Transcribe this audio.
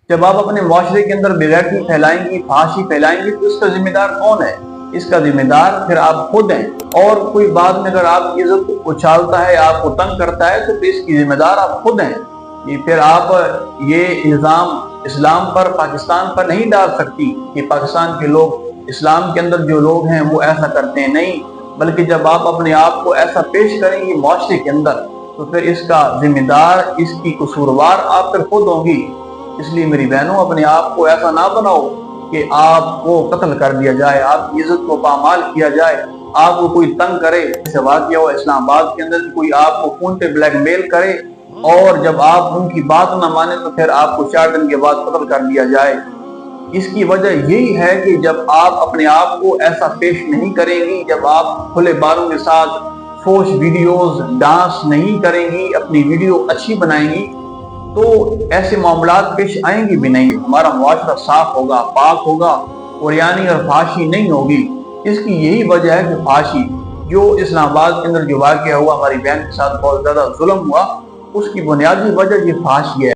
جب آپ اپنے معاشرے کے اندر بےغیرتی پھیلائیں گی، فحاشی پھیلائیں گی، تو اس کا ذمہ دار کون ہے؟ اس کا ذمہ دار پھر آپ خود ہیں۔ اور کوئی بات میں اگر آپ کی عزت اچھالتا ہے، آپ کو تنگ کرتا ہے، تو پھر اس کی ذمہ دار آپ خود ہیں۔ پھر آپ یہ الزام اسلام پر، پاکستان پر نہیں ڈال سکتی کہ پاکستان کے لوگ، اسلام کے اندر جو لوگ ہیں وہ ایسا کرتے ہیں، نہیں، بلکہ جب آپ اپنے آپ کو ایسا پیش کریں گی معاشرے کے اندر، تو پھر اس کا ذمہ دار، اس کی قصوروار آپ پھر خود ہوں گی۔ اس لیے میری بہنوں، اپنے آپ کو ایسا نہ بناؤ کہ آپ کو قتل کر دیا جائے، آپ کی عزت کو پامال کیا جائے، آپ کو کوئی تنگ کرے۔ جیسے واقعہ ہوا اسلام آباد کے اندر، کوئی آپ کو فون پہ بلیک میل کرے، اور جب آپ ان کی بات نہ مانیں تو پھر آپ کو 4 دن کے بعد قتل کر دیا جائے۔ اس کی وجہ یہی ہے کہ جب آپ اپنے آپ کو ایسا پیش نہیں کریں گی، جب آپ کھلے باروں کے ساتھ فوش ویڈیوز، ڈانس نہیں کریں گی، اپنی ویڈیو اچھی بنائیں گی، تو ایسے معاملات پیش آئیں گی بھی نہیں۔ ہمارا معاشرہ صاف ہوگا، پاک ہوگا، اور فحاشی نہیں ہوگی۔ اس کی یہی وجہ ہے کہ فحاشی، جو اسلام آباد کے اندر جو واقعہ ہوا، ہماری بہن کے ساتھ بہت زیادہ ظلم ہوا، اس کی بنیادی وجہ یہ فحاشی ہے۔